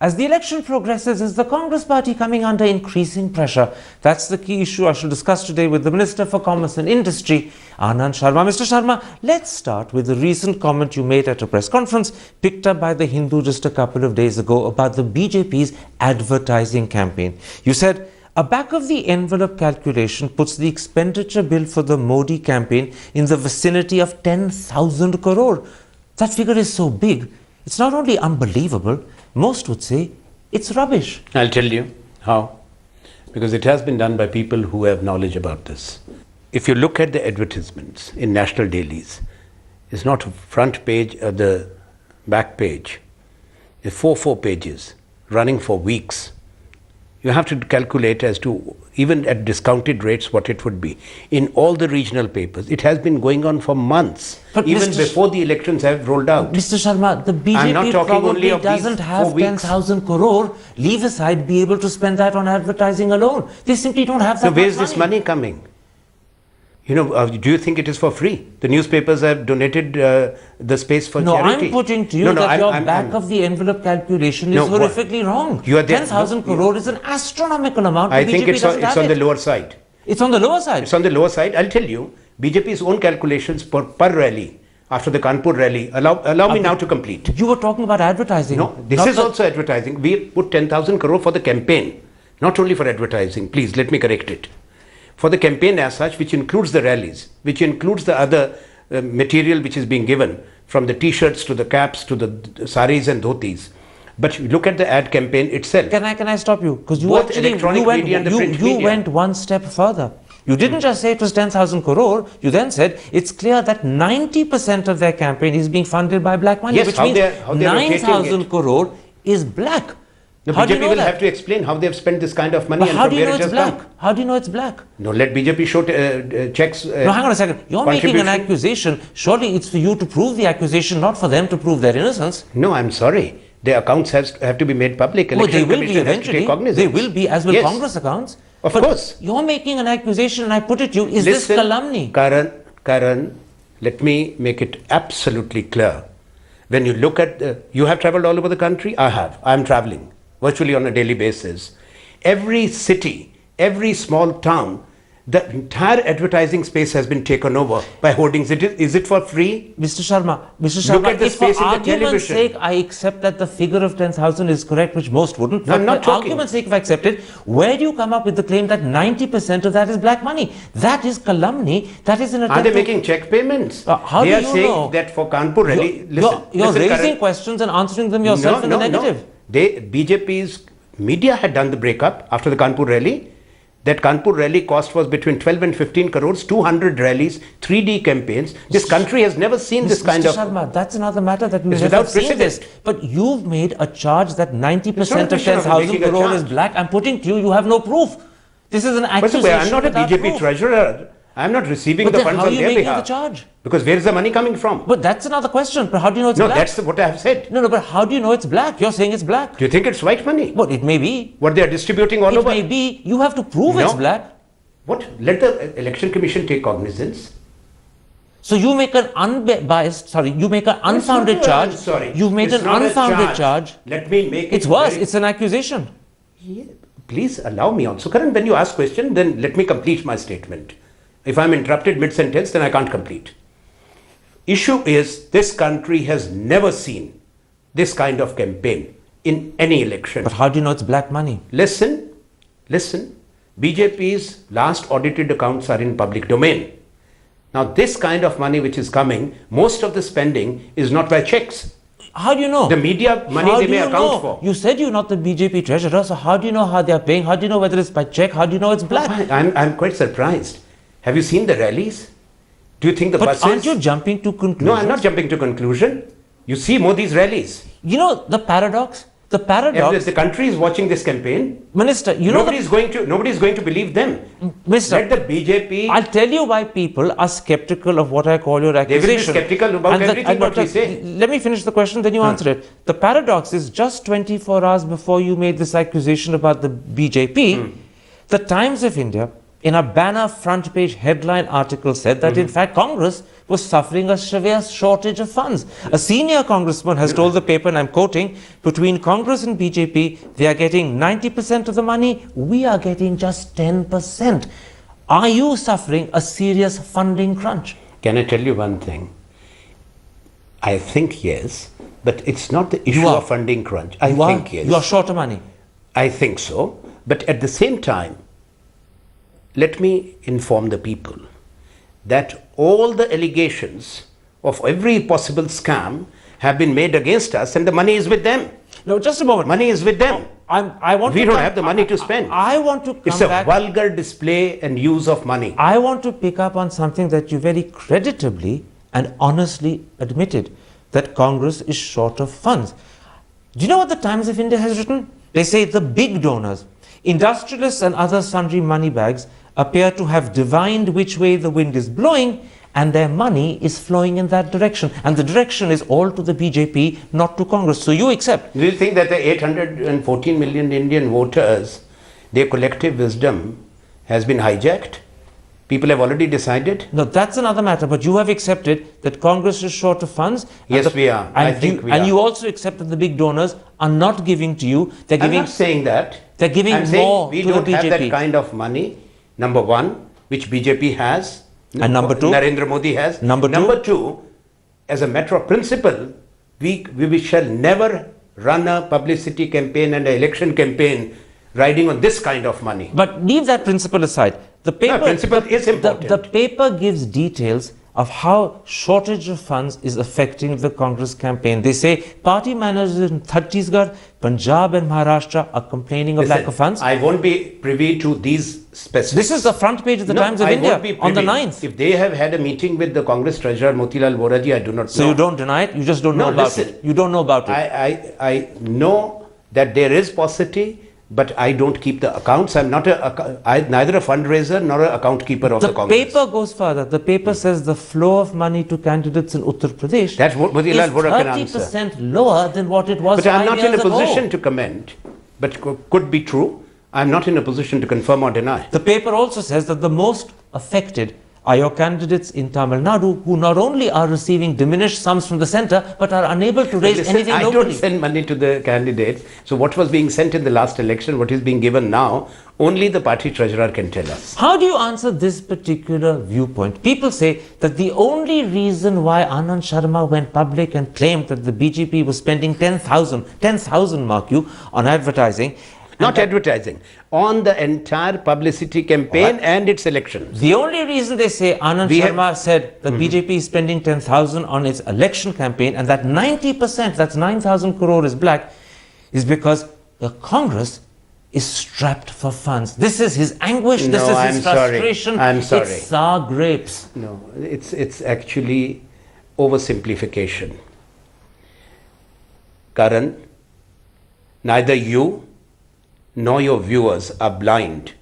As the election progresses, is the Congress party coming under increasing pressure? That's the key issue I shall discuss today with the Minister for Commerce and Industry, Anand Sharma. Mr. Sharma, let's start with the recent comment you made at a press conference picked up by The Hindu just a couple of days ago about the BJP's advertising campaign. You said, a back-of-the-envelope calculation puts the expenditure bill for the Modi campaign in the vicinity of 10,000 crore. That figure is so big, it's not only unbelievable, most would say it's rubbish. I'll tell you how. Because it has been done by people who have knowledge about this. If you look at the advertisements in national dailies, it's not a front page or the back page. It's four pages running for weeks. You have to calculate as to, even at discounted rates, what it would be. In all the regional papers, it has been going on for months, but even before the elections have rolled out. Mr. Sharma, the BJP probably doesn't have 10,000 crore, leave aside, be able to spend that on advertising alone. They simply don't have that much money. So where's this money coming? You know, do you think it is for free? The newspapers have donated the space for charity. No, I'm putting to you that your back-of-the-envelope calculation is horrifically wrong. 10,000 crore is an astronomical amount. I think it's on the lower side. It's on the lower side? It's on the lower side. I'll tell you, BJP's own calculations per rally, after the Kanpur rally, allow me now to complete. You were talking about advertising. No, this is also advertising. We put 10,000 crore for the campaign, not only for advertising. Please, let me correct it. For the campaign as such, which includes the rallies, which includes the other material which is being given, from the t-shirts to the caps to the saris and dhotis. But look at the ad campaign itself. Can I stop you? Because you actually went one step further. You didn't just say it was 10,000 crore. You then said it's clear that 90% of their campaign is being funded by black money, yes, which means 9,000 crore is black. The BJP will have to explain how they have spent this kind of money and from where it has come. How do you know it's black? No, let BJP show checks. No, hang on a second. You're making an accusation. Surely it's for you to prove the accusation, not for them to prove their innocence. No, I'm sorry. Their accounts have to be made public. Well, they will be eventually. They will be, as will Congress accounts. Of course. You're making an accusation and I put it to you. Is this calumny? Karan, let me make it absolutely clear. When you look at, you have traveled all over the country? I have. I'm traveling virtually on a daily basis. Every city, every small town, the entire advertising space has been taken over by hoardings. Is it for free? Mr. Sharma, look at the space in the television. For argument's sake, I accept that the figure of 10,000 is correct, which most wouldn't. No, I'm not for argument's sake, if I accept it, where do you come up with the claim that 90% of that is black money? That is calumny. That is an attempt. Are they making check payments? How they do are you saying know? that for Kanpur rally. You're raising questions and answering them yourself in the negative. No. BJP's media had done the breakup after the Kanpur rally. That Kanpur rally cost was between 12 and 15 crores, 200 rallies, 3D campaigns. This country has never seen this kind of... Mr. Sharma, that's another matter that we've never seen this. But you've made a charge that 90% of 10,000 crore is black. I'm putting to you, you have no proof. This is an accusation. I'm not a BJP treasurer. I'm not receiving the funds on their behalf. How are you making the charge? Because where is the money coming from? But that's another question. But how do you know it's black? No, that's what I have said. No, but how do you know it's black? You're saying it's black. Do you think it's white money? Well, it may be. What they are distributing all over? It may be. You have to prove it's black. What? Let the election commission take cognizance. So you make an unbiased, you make an unfounded charge. You've made an unfounded charge. Let me make it. It's worse. It's an accusation. Yeah. Please allow me also. Karan, when you ask question, then let me complete my statement. If I'm interrupted mid-sentence, then I can't complete. Issue is, this country has never seen this kind of campaign in any election. But how do you know it's black money? Listen. BJP's last audited accounts are in public domain. Now, this kind of money which is coming, most of the spending is not by checks. How do you know? The media money they may account for. You said you're not the BJP treasurer, so how do you know how they're paying? How do you know whether it's by check? How do you know it's black? I'm quite surprised. Have you seen the rallies? Do you think the buses... But aren't you jumping to conclusion? No, I'm not jumping to conclusion. You see Modi's rallies. You know the paradox? The paradox... If the country is watching this campaign, Minister, nobody's going to believe them. Minister, let the BJP... I'll tell you why people are skeptical of what I call your accusation. They will be skeptical about everything what we say. Let me finish the question, then you answer it. The paradox is just 24 hours before you made this accusation about the BJP, the Times of India in a banner front page headline article said that in fact Congress was suffering a severe shortage of funds. A senior congressman has told the paper, and I'm quoting, between Congress and BJP, they are getting 90% of the money, we are getting just 10%. Are you suffering a serious funding crunch? Can I tell you one thing? I think yes, but it's not the issue of funding crunch. I think yes. You are short of money. I think so. But at the same time, let me inform the people that all the allegations of every possible scam have been made against us, and the money is with them. No, just a moment. Money is with them. We don't have the money to spend. I want to come It's a vulgar display and use of money. I want to pick up on something that you very creditably and honestly admitted, that Congress is short of funds. Do you know what the Times of India has written? They say the big donors, industrialists and other sundry money bags, appear to have divined which way the wind is blowing, and their money is flowing in that direction. And the direction is all to the BJP, not to Congress. So you accept. Do you think that the 814 million Indian voters, their collective wisdom has been hijacked? People have already decided? No, that's another matter. But you have accepted that Congress is short of funds. Yes, we are. I think we are. And you also accept that the big donors are not giving to you. They're giving. I'm not saying that. They're giving more to the BJP. We don't have that kind of money. Number one, which BJP has. And number two, Narendra Modi has. Number two, as a matter of principle, we shall never run a publicity campaign and an election campaign riding on this kind of money. But leave that principle aside. The paper, principle is important. The paper gives details of how shortage of funds is affecting the Congress campaign. They say party managers in Chhattisgarh, Punjab and Maharashtra are complaining of lack of funds. I won't be privy to these specifics. This is the front page of the Times of India on the 9th. If they have had a meeting with the Congress treasurer Motilal Voraji, I do not know. So you don't deny it? You just don't know about it? You don't know about it? I know that there is paucity, but I don't keep the accounts. I'm not neither a fundraiser nor an account keeper of the Congress. The paper goes further. The paper says the flow of money to candidates in Uttar Pradesh That's what Motilal Vora can answer. 30% lower than what it was 5 years ago. But I'm not in a position to comment. But could be true. I'm not in a position to confirm or deny. The paper also says that the most affected are your candidates in Tamil Nadu, who not only are receiving diminished sums from the centre, but are unable to raise anything locally. I don't send money to the candidates. So what was being sent in the last election, what is being given now, only the party treasurer can tell us. How do you answer this particular viewpoint? People say that the only reason why Anand Sharma went public and claimed that the BJP was spending 10,000 mark you, on advertising, not advertising, on the entire publicity campaign and its elections. The only reason they say Anand Sharma said that BJP is spending 10,000 on its election campaign and that 90%, that's 9,000 crore is black, is because the Congress is strapped for funds. This is his anguish, this is his frustration. I'm sorry. It's sour grapes. No, it's actually oversimplification. Karan, neither you nor your viewers are blind.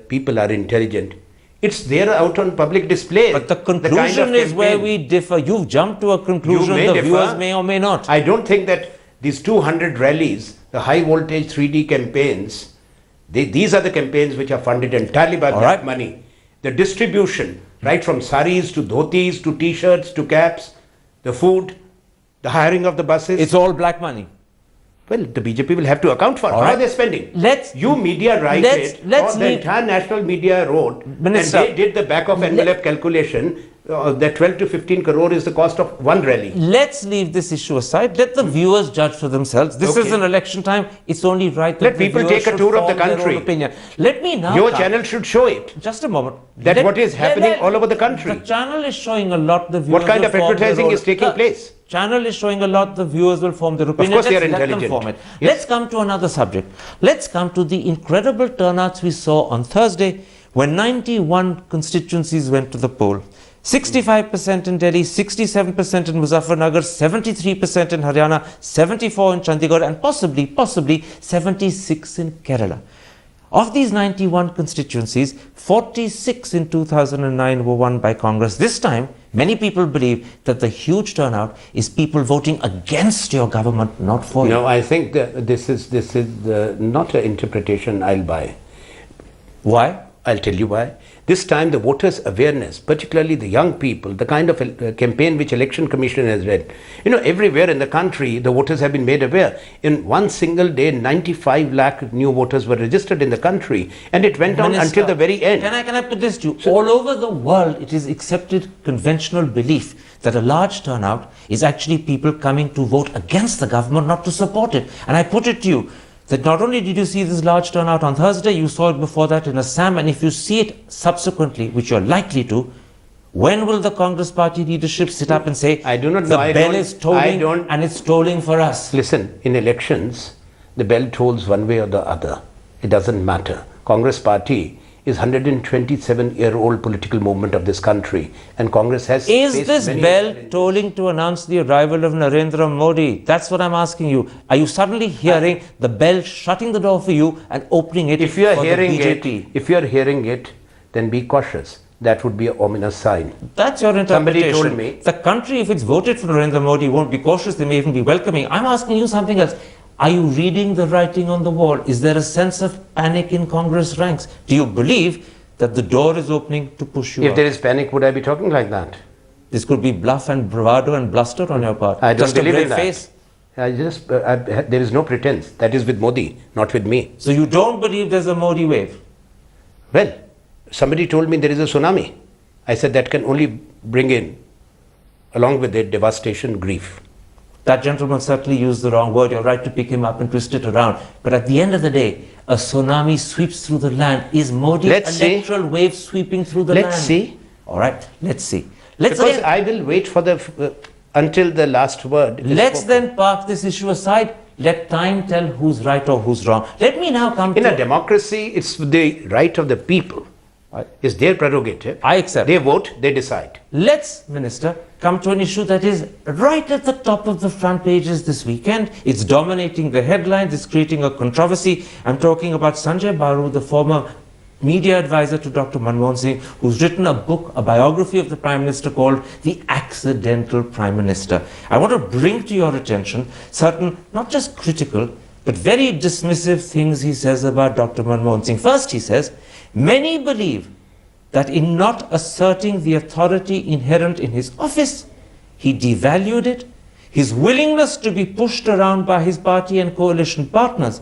People are intelligent. It's there out on public display. But the conclusion is where we differ. You've jumped to a conclusion, the viewers may or may not. I don't think that these 200 rallies, the high voltage 3D campaigns, these are the campaigns which are funded entirely by black money. The distribution, right from saris to dhotis to t-shirts to caps, the food, the hiring of the buses. It's all black money. Well, the BJP will have to account for how they're spending. You media write it, or the entire national media wrote, Minister, and they did the back of envelope calculation, that 12 to 15 crore is the cost of one rally. Let's leave this issue aside. Let the viewers judge for themselves. This is an election time. It's only right that let people take a tour of the country. Opinion. Let me now. Your channel should show it. Just a moment. That what is happening all over the country. The channel is showing a lot. The viewers what kind of advertising is taking place? Channel is showing a lot. The viewers will form their opinion. Of course, they are intelligent. Yes. Let's come to another subject. Let's come to the incredible turnouts we saw on Thursday when 91 constituencies went to the poll. 65% in Delhi, 67% in Muzaffarnagar, 73% in Haryana, 74% in Chandigarh, and possibly 76% in Kerala. Of these 91 constituencies, 46 in 2009 were won by Congress. This time, many people believe that the huge turnout is people voting against your government, not for you. No, I think that this is not an interpretation I'll buy. Why? I'll tell you why. This time the voters' awareness, particularly the young people, the kind of campaign which Election Commission has led. Everywhere in the country, the voters have been made aware. In one single day, 95 lakh new voters were registered in the country, and it went on until the very end. Can I put this to you? So, all over the world, it is accepted conventional belief that a large turnout is actually people coming to vote against the government, not to support it. And I put it to you, that not only did you see this large turnout on Thursday, you saw it before that in Assam, and if you see it subsequently, which you're likely to, when will the Congress party leadership sit up and say, I do not the know, bell is tolling and it's tolling for us? Listen, in elections, the bell tolls one way or the other. It doesn't matter. Congress party is 127-year-old political movement of this country, and Congress has... Is this bell tolling to announce the arrival of Narendra Modi? That's what I'm asking you. Are you suddenly hearing the bell shutting the door for you and opening it for the BJP? If you're hearing it, then be cautious. That would be an ominous sign. That's your interpretation. Somebody told me... The country, if it's voted for Narendra Modi, won't be cautious. They may even be welcoming. I'm asking you something else. Are you reading the writing on the wall? Is there a sense of panic in Congress ranks? Do you believe that the door is opening to push you If out? there is panic, would I be talking like that? This could be bluff and bravado and bluster on your part. I don't just believe a in that. face. There is no pretense. That is with Modi, not with me. So you don't believe there's a Modi wave? Well, somebody told me there is a tsunami. I said that can only bring in, along with it, devastation, grief. That gentleman certainly used the wrong word. You're right to pick him up and twist it around. But at the end of the day, a tsunami sweeps through the land. Is Modi's electoral wave sweeping through the land? Let's see. All right, let's see. Because I will wait for until the last word. Let's then park this issue aside. Let time tell who's right or who's wrong. Let me now come to... In a democracy, it's the right of the people. It's their prerogative. I accept. They vote, they decide. Let's, Minister, come to an issue that is right at the top of the front pages this weekend. It's dominating the headlines. It's creating a controversy. I'm talking about Sanjay Baru, the former media advisor to Dr. Manmohan Singh, who's written a book, a biography of the Prime Minister called The Accidental Prime Minister. I want to bring to your attention certain, not just critical, but very dismissive things he says about Dr. Manmohan Singh. First, he says, many believe that in not asserting the authority inherent in his office, he devalued it, his willingness to be pushed around by his party and coalition partners,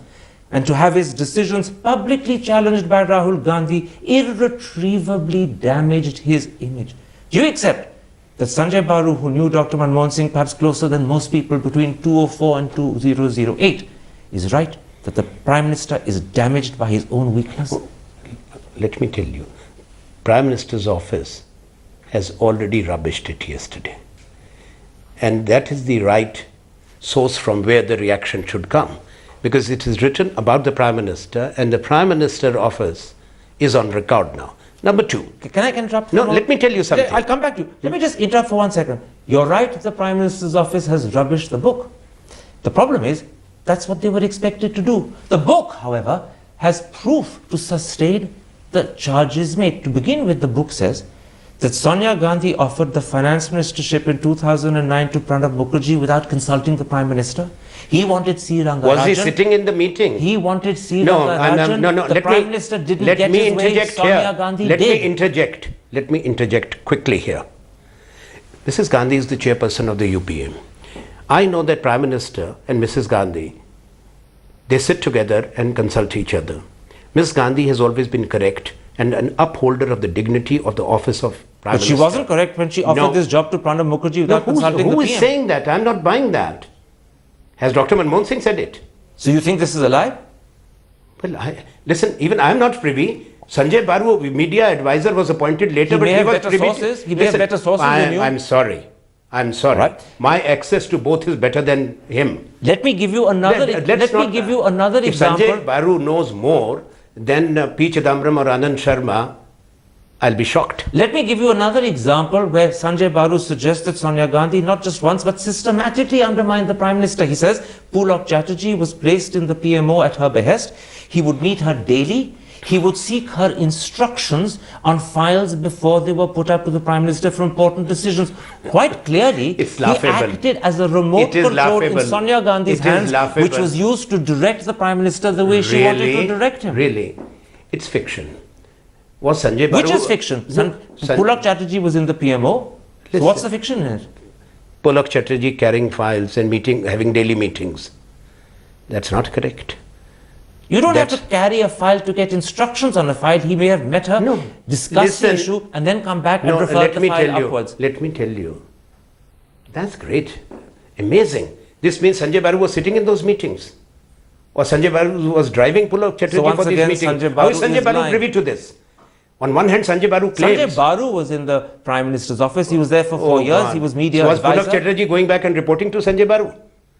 and to have his decisions publicly challenged by Rahul Gandhi irretrievably damaged his image. Do you accept that Sanjay Baru, who knew Dr. Manmohan Singh perhaps closer than most people between 2004 and 2008, is right that the Prime Minister is damaged by his own weakness? Let me tell you, Prime Minister's office has already rubbished it yesterday. And that is the right source from where the reaction should come. Because it is written about the Prime Minister, and the Prime Minister office is on record now. Number two. Can I interrupt? No, let me tell you something. I'll come back to you. Let me just interrupt for 1 second. You're right, the Prime Minister's office has rubbished the book. The problem is, that's what they were expected to do. The book, however, has proof to sustain the charges made. To begin with, the book says that Sonia Gandhi offered the finance ministership in 2009 to Pranab Mukherjee without consulting the Prime Minister. He wanted C. Rangarajan. Was he sitting in the meeting? He wanted C. Rangarajan. No. The Prime Minister didn't get his way. Sonia Gandhi did. Let me interject quickly here. Mrs. Gandhi is the chairperson of the UPM. I know that Prime Minister and Mrs. Gandhi, they sit together and consult each other. Ms. Gandhi has always been correct and an upholder of the dignity of the office of Prime Minister. But she wasn't correct when she offered this job to Pranab Mukherjee without consulting the PM. Who is saying that? I'm not buying that. Has Dr. Manmohan Singh said it? So you think this is a lie? Well, listen, even I'm not privy. Sanjay Baru, media advisor, was appointed later. He may have better sources. He may have better sources than you. I'm sorry. Right. My access to both is better than him. Let me give you another example. If Sanjay Baru knows more than P. Chidambaram or Anand Sharma, I'll be shocked. Let me give you another example where Sanjay Baru suggested Sonia Gandhi not just once but systematically undermined the Prime Minister. He says Pulok Chatterjee was placed in the PMO at her behest. He would meet her daily. He would seek her instructions on files before they were put up to the Prime Minister for important decisions. Quite clearly, he acted as a remote control in Sonia Gandhi's hands, which was used to direct the Prime Minister the way she wanted to direct him. Really, it's fiction. Was Sanjay Baru... Which is fiction. Pulak Chatterjee was in the PMO. So what's the fiction in it? Pulak Chatterjee carrying files and having daily meetings. That's not correct. You don't have to carry a file to get instructions on a file. He may have met her, discussed the issue, and then come back and refer the file upwards. Let me tell you. That's great. Amazing. This means Sanjay Baru was sitting in those meetings. Or Sanjay Baru was driving Pulak Chatterjee for these meetings. How is Sanjay Baru privy to this? On one hand, Sanjay Baru claims... Sanjay Baru was in the Prime Minister's office. He was there for 4 years. He was media advisor. Was Pulak Chatterjee going back and reporting to Sanjay Baru?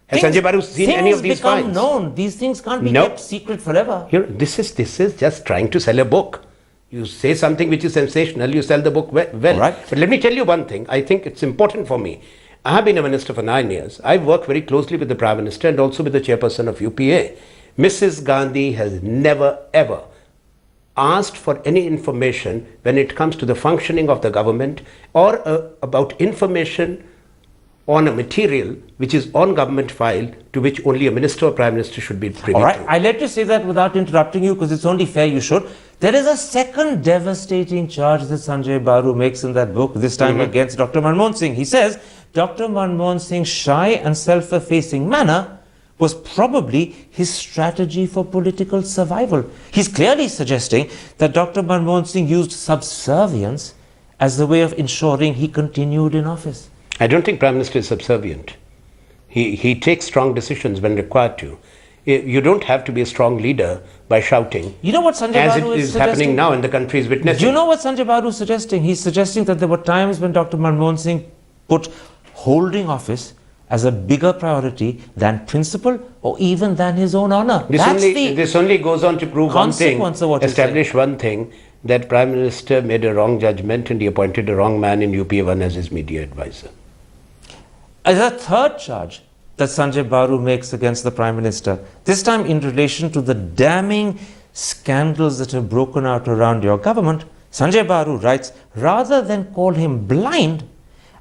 Has Sanjay Baru seen any of these files? Things become known. These things can't be kept secret forever. This is just trying to sell a book. You say something which is sensational, you sell the book well. Right. But let me tell you one thing. I think it's important for me. I have been a minister for 9 years. I've worked very closely with the Prime Minister and also with the chairperson of UPA. Mrs. Gandhi has never ever asked for any information when it comes to the functioning of the government or about information on a material which is on government file to which only a minister or prime minister should be privy to. I let you say that without interrupting you because it's only fair you should. There is a second devastating charge that Sanjay Baru makes in that book, this time against Dr. Manmohan Singh. He says Dr. Manmohan Singh's shy and self-effacing manner was probably his strategy for political survival. He's clearly suggesting that Dr. Manmohan Singh used subservience as the way of ensuring he continued in office. I don't think Prime Minister is subservient. He takes strong decisions when required to. You don't have to be a strong leader by shouting. You know what Sanjay Baru is suggesting? Happening now and the country is witnessing. Do you know what Sanjay Baru is suggesting? He's suggesting that there were times when Dr. Manmohan Singh put holding office as a bigger priority than principle or even than his own honor. This only goes on to prove one thing, establish one thing, that Prime Minister made a wrong judgment and he appointed a wrong man in UPA1 as his media advisor. As a third charge that Sanjay Baru makes against the Prime Minister, this time in relation to the damning scandals that have broken out around your government, Sanjay Baru writes, rather than call him blind,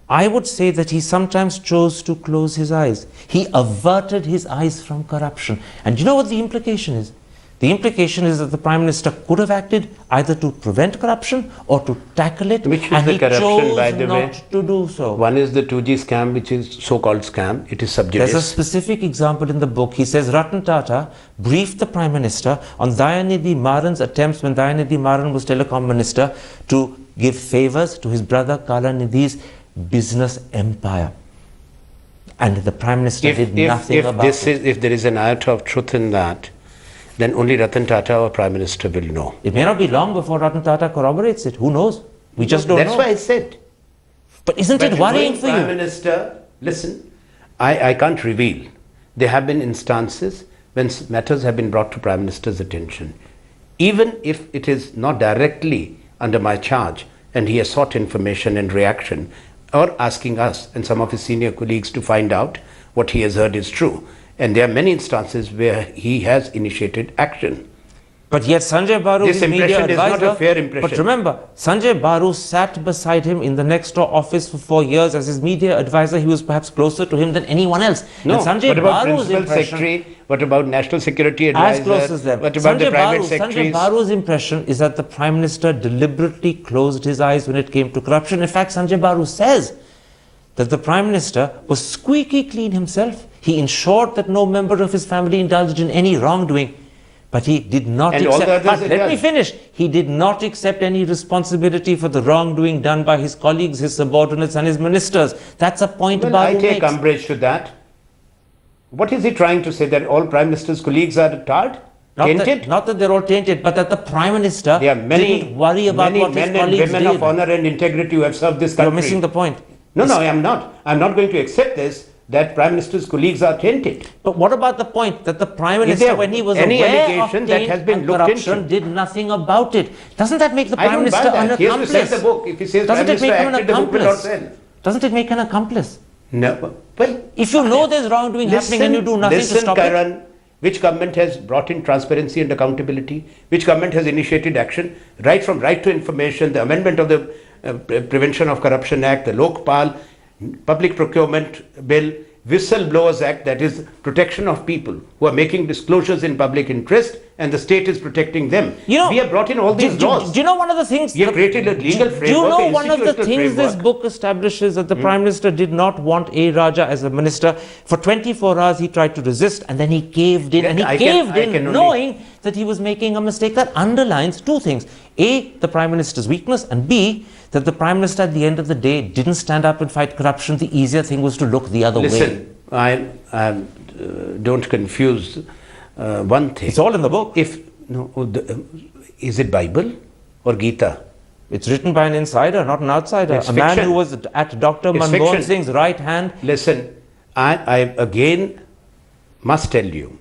I would say that he sometimes chose to close his eyes. He averted his eyes from corruption. And you know what the implication is? The implication is that the Prime Minister could have acted either to prevent corruption or to tackle it, which is and the he corruption, chose by the not way, to do so. One is the 2G scam, which is so-called scam. It is sub judice. There's a specific example in the book. He says Ratan Tata briefed the Prime Minister on Dayanidhi Maran's attempts when Dayanidhi Maran was Telecom Minister to give favours to his brother Kalanidhi's business empire. And the Prime Minister did nothing about it. If there is an iota of truth in that, then only Ratan Tata, our Prime Minister, will know. It may not be long before Ratan Tata corroborates it. Who knows? We just don't know. That's why I said. But isn't it worrying for you? Prime Minister, listen, I can't reveal. There have been instances when matters have been brought to Prime Minister's attention. Even if it is not directly under my charge and he has sought information and reaction or asking us and some of his senior colleagues to find out what he has heard is true. And there are many instances where he has initiated action. But yet Sanjay Baru, this his media impression advisor, is not a fair impression. But remember, Sanjay Baru sat beside him in the next door office for 4 years as his media advisor. He was perhaps closer to him than anyone else. No, and Sanjay what about Baru's Principal Secretary? What about National Security Advisor? As close as them. What about the private Sanjay secretaries? Baru's impression is that the Prime Minister deliberately closed his eyes when it came to corruption. In fact, Sanjay Baru says that the Prime Minister was squeaky clean himself. He ensured that no member of his family indulged in any wrongdoing. But he did not accept, let me finish, he did not accept any responsibility for the wrongdoing done by his colleagues, his subordinates and his ministers. That's a point Baru I take makes. umbrage to that. What is he trying to say, that all Prime Minister's colleagues are tarred? Tainted? Not that they're all tainted, but that the Prime Minister didn't worry about what his colleagues did. Many men and women of honor and integrity who have served this country. You're missing the point. No, I am not. I'm not going to accept this, that Prime Minister's colleagues are tainted. But what about the point that the Prime Minister, when he was aware of taint that has been and corruption, did nothing about it? Doesn't that make the Prime Minister an accomplice? He has to sell the book. If he says Prime Minister acted, the book will not sell. Doesn't it make an accomplice? No. Well, if you know there's wrongdoing happening and you do nothing to stop Karan, which government has brought in transparency and accountability? Which government has initiated action? Right from right to information, the amendment of the Prevention of Corruption Act, the Lokpal, Public Procurement Bill, Whistleblowers Act, that is protection of people who are making disclosures in public interest and the state is protecting them. You know, we have brought in all these laws. Do you know one of the things? We have created a legal framework. Do you know one of the things framework. this book establishes that the Prime Minister did not want A. Raja as a minister? For 24 hours he tried to resist and then he caved in. And he caved in knowing that he was making a mistake. That underlines two things. A, the Prime Minister's weakness, and B, that the Prime Minister at the end of the day didn't stand up and fight corruption. The easier thing was to look the other way. Listen, don't confuse one thing. It's all in the book. Is it Bible or Gita? It's written by an insider, not an outsider. It's a fiction. Man who was at Dr. Manmohan Singh's right hand. Listen, I again must tell you,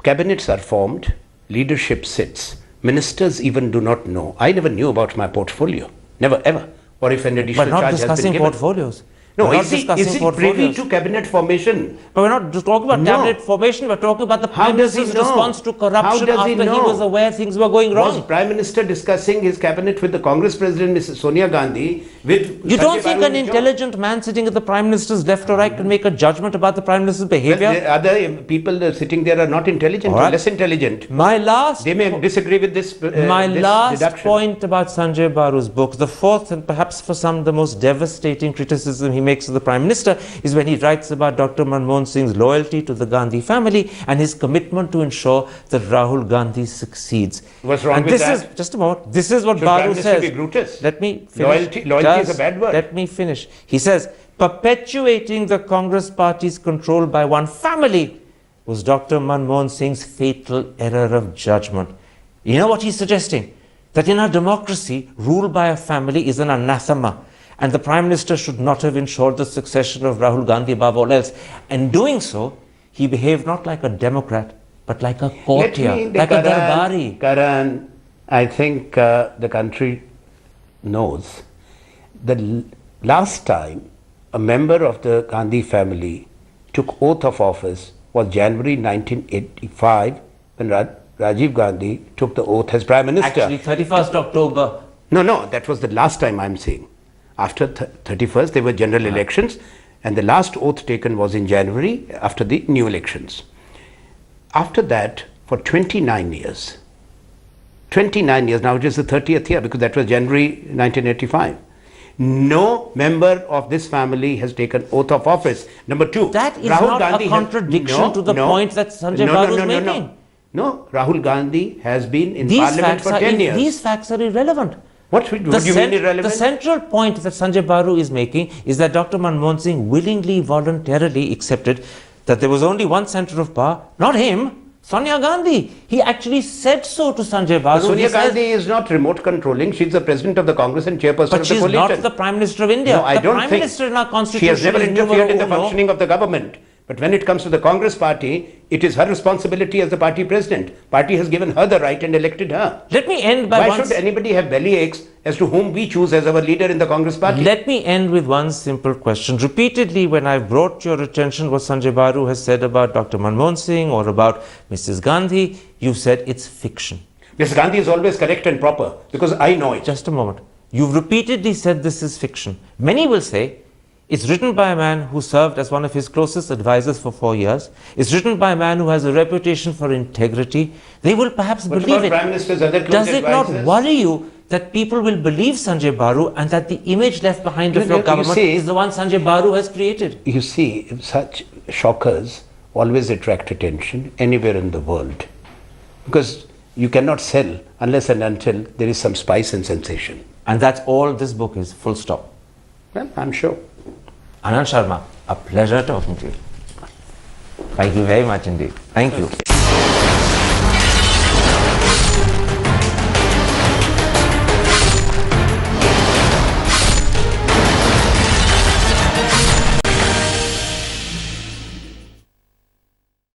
cabinets are formed, leadership sits. Ministers even do not know. I never knew about my portfolio. Never, ever. Or if an additional But not charge has been discussing given. portfolios. No, We're not is he discussing privy to cabinet formation? But we're not just talking about cabinet formation, we're talking about the Prime Minister's response to corruption after he was aware things were going wrong. Was Prime Minister discussing his cabinet with the Congress President, Mrs. Sonia Gandhi? You don't think an intelligent man sitting at the Prime Minister's left or right can make a judgment about the Prime Minister's behavior? Well, the other people sitting there are not intelligent or less intelligent. They may disagree with this My this last deduction. point about Sanjay Baru's book, the fourth and perhaps for some the most devastating criticism he makes of the Prime Minister, is when he writes about Dr. Manmohan Singh's loyalty to the Gandhi family and his commitment to ensure that Rahul Gandhi succeeds. What's wrong with that? Just a moment. This is what Should Baru Prime says. Minister be Brutus? Let me finish. Loyalty is a bad word. Let me finish. He says, perpetuating the Congress party's control by one family was Dr. Manmohan Singh's fatal error of judgment. You know what he's suggesting? That in our democracy, rule by a family is an anathema. And the Prime Minister should not have ensured the succession of Rahul Gandhi above all else. And doing so, he behaved not like a Democrat, but like a courtier, like a darbari. Karan, I think the country knows the last time a member of the Gandhi family took oath of office was January 1985 when Rajiv Gandhi took the oath as Prime Minister. Actually, 31st October. No, that was the last time I'm saying. After 31st, there were general elections, and the last oath taken was in January after the new elections. After that, for 29 years, now it is the 30th year because that was January 1985. No member of this family has taken oath of office. Number two, that is Rahul not Gandhi a contradiction to the point that Sanjay Baru is making. No, Rahul Gandhi has been in Parliament for 10 years. These facts are irrelevant. What do you mean irrelevant? The central point that Sanjay Baru is making is that Dr. Manmohan Singh willingly, voluntarily accepted that there was only one center of power, not him, Sonia Gandhi. He actually said so to Sanjay Baru. But Sonia Gandhi is not remote controlling. She's the President of the Congress and chairperson of the coalition. But she's not the Prime Minister of India. No, I don't Prime think. Minister in our constitution She has never interfered in the uno. functioning of the government. But when it comes to the Congress party, it is her responsibility as the party president. Party has given her the right and elected her. Let me end by Why should anybody have belly aches as to whom we choose as our leader in the Congress party? Let me end with one simple question. Repeatedly, when I've brought to your attention what Sanjay Baru has said about Dr. Manmohan Singh or about Mrs. Gandhi, you've said it's fiction. Mrs. Gandhi is always correct and proper because I know it. Just a moment. You've repeatedly said this is fiction. Many will say it's written by a man who served as one of his closest advisors for 4 years. It's written by a man who has a reputation for integrity. They will perhaps believe it. Prime Minister's other close Does it not advisors? worry you that people will believe Sanjay Baru and that the image left behind of your government is the one Sanjay Baru has created? You see, such shockers always attract attention anywhere in the world because you cannot sell unless and until there is some spice and sensation. And that's all this book is, full stop. Well, I'm sure. Anand Sharma, a pleasure talking to you. Thank you very much indeed. Thank you.